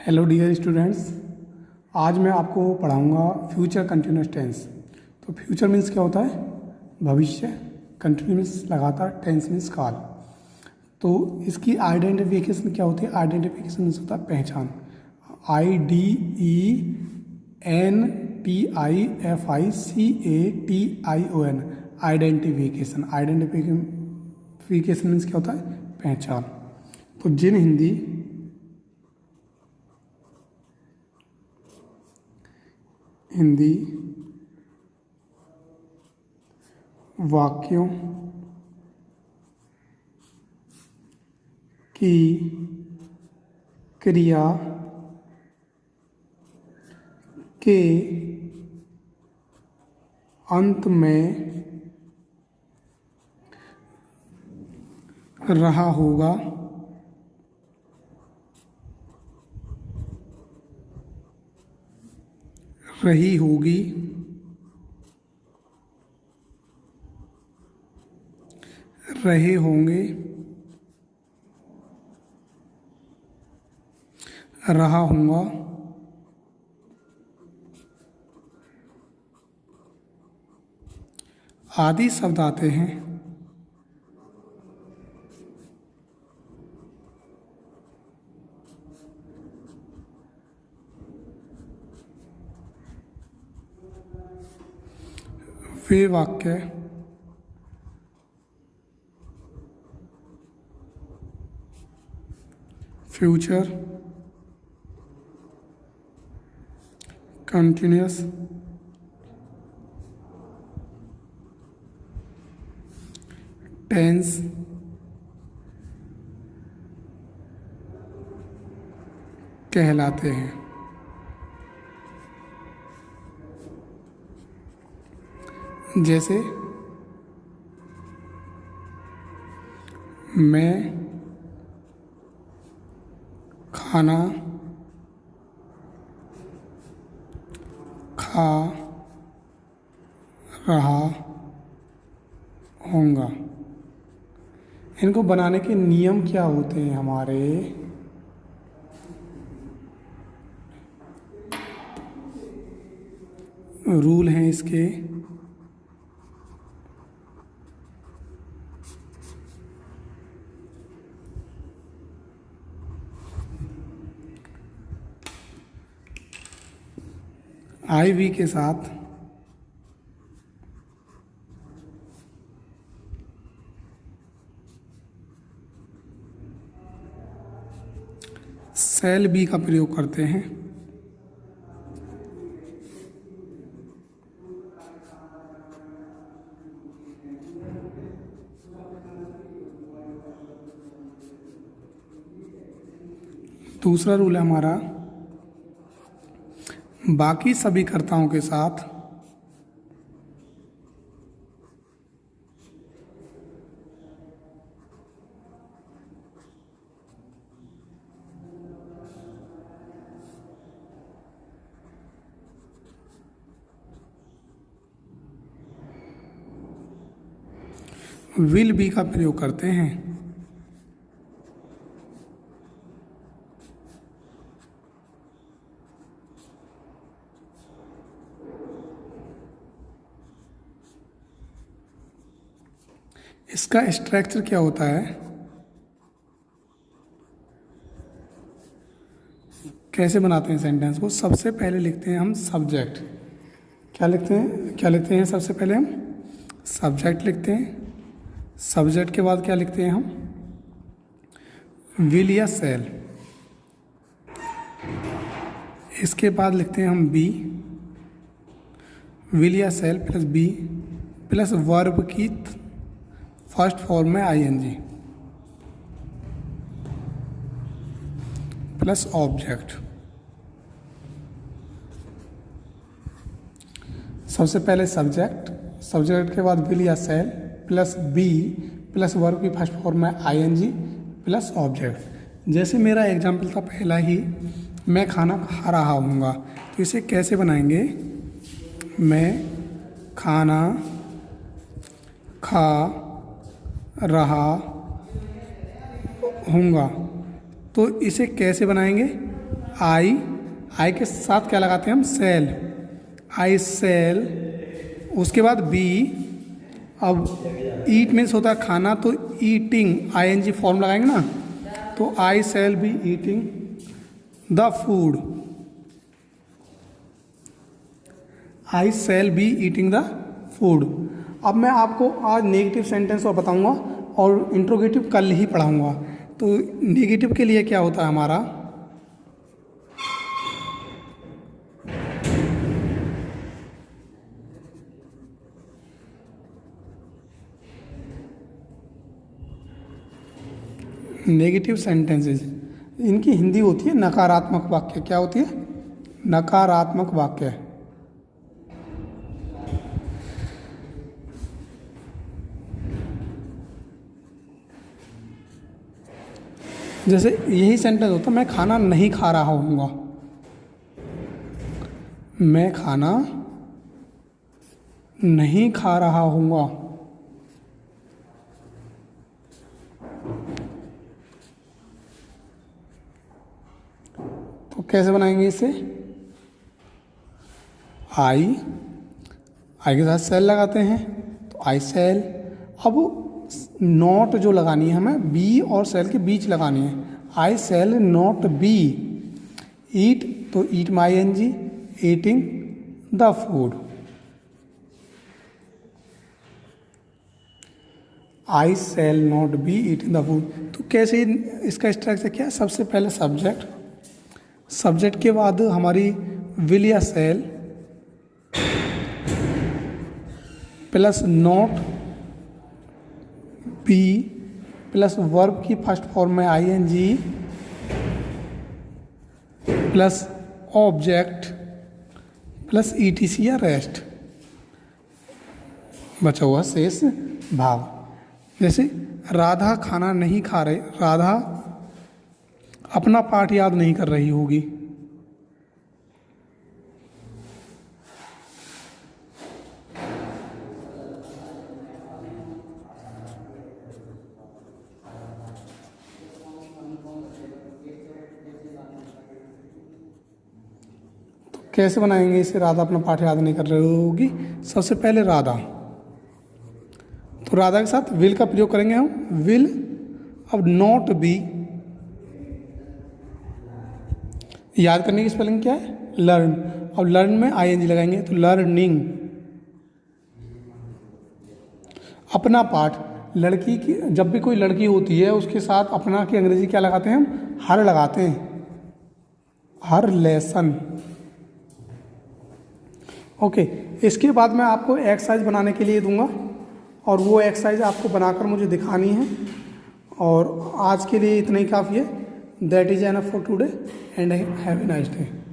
Hello dear students, आज मैं आपको पढ़ाऊंगा फ्यूचर कंटिन्यूस टेंस। तो फ्यूचर मीन्स क्या होता है? भविष्य। कंटिन्यूस लगातार, टेंस मीन्स काल। तो इसकी आइडेंटिफिकेशन क्या होती है? आइडेंटिफिकेशन मीन्स होता है पहचान। IDENTIFICATION, identification. आइडेंटिफिकेशन मीन्स क्या होता है? पहचान। तो जिन हिंदी वाक्यों की क्रिया के अंत में रहा होगा, रही होगी, रहे होंगे, रहा हूँगा, आदि शब्द आते हैं। वे वाक्य फ्यूचर कंटिन्यूस टेंस कहलाते हैं। जैसे मैं खाना खा रहा हूँगा। इनको बनाने के नियम क्या होते हैं? हमारे रूल हैं इसके। IV के साथ सेल बी का प्रयोग करते हैं। दूसरा रूल है हमारा, बाकी सभी कर्ताओं के साथ विल बी का प्रयोग करते हैं। इसका स्ट्रक्चर क्या होता है? कैसे बनाते हैं सेंटेंस को? सबसे पहले लिखते हैं हम सब्जेक्ट। क्या लिखते हैं सबसे पहले हम सब्जेक्ट लिखते हैं। सब्जेक्ट के बाद क्या लिखते हैं हम? विल या सेल। इसके बाद लिखते हैं हम बी। विल या shall plus be plus verb की फर्स्ट फॉर्म में ING प्लस ऑब्जेक्ट। सबसे पहले सब्जेक्ट के बाद विल या shall plus be plus verb की फर्स्ट फॉर्म में ING प्लस ऑब्जेक्ट। जैसे मेरा एग्जाम्पल था पहला ही, मैं खाना खा रहा हूँगा। तो इसे कैसे बनाएंगे? मैं खाना खा रहा हूँगा। तो इसे कैसे बनाएंगे? आई के साथ क्या लगाते हैं हम, सेल, आई सेल, उसके बाद बी, अब ईट मीन्स होता है खाना, तो ईटिंग ING फॉर्म लगाएंगे ना, तो I shall be eating the food, I shall be eating the food. अब मैं आपको आज नेगेटिव सेंटेंस और बताऊंगा और इंट्रोगेटिव कल ही पढ़ाऊंगा। तो नेगेटिव के लिए क्या होता है हमारा, नेगेटिव सेंटेंसेस, इनकी हिंदी होती है नकारात्मक वाक्य। क्या होती है, नकारात्मक वाक्य। जैसे यही सेंटेंस होता, मैं खाना नहीं खा रहा हूँगा, मैं खाना नहीं खा रहा हूँगा। तो कैसे बनाएंगे इसे, आई के साथ सेल लगाते हैं, तो आई सेल। अब नॉट जो लगानी है हमें, बी और सेल के बीच लगानी है, I shall not be eat, तो ईट में ING, eating the food, I shall not be eating the food. तो कैसे इसका स्ट्रक्चर क्या है, सबसे पहले सब्जेक्ट, सब्जेक्ट के बाद हमारी विल या shall plus not be plus verb की फर्स्ट फॉर्म में ING plus object plus ETC या रेस्ट, बचा हुआ शेष भाग। जैसे राधा खाना नहीं खा रही, राधा अपना पाठ याद नहीं कर रही होगी, कैसे बनाएंगे इसे, राधा अपना पाठ याद नहीं कर रही होगी। सबसे पहले राधा, तो राधा के साथ विल का प्रयोग करेंगे हम, विल। अब नॉट बी, याद करने की स्पेलिंग क्या है, लर्न। अब लर्न में ING लगाएंगे, तो लर्निंग। अपना पाठ, लड़की की, जब भी कोई लड़की होती है उसके साथ अपना की अंग्रेजी क्या लगाते हैं हम, हर लगाते हैं, हर लेसन। ओके, इसके बाद मैं आपको एक्सरसाइज बनाने के लिए दूंगा और वो एक्सरसाइज आपको बनाकर मुझे दिखानी है। और आज के लिए इतना ही काफ़ी है। That is enough for today and have a nice day.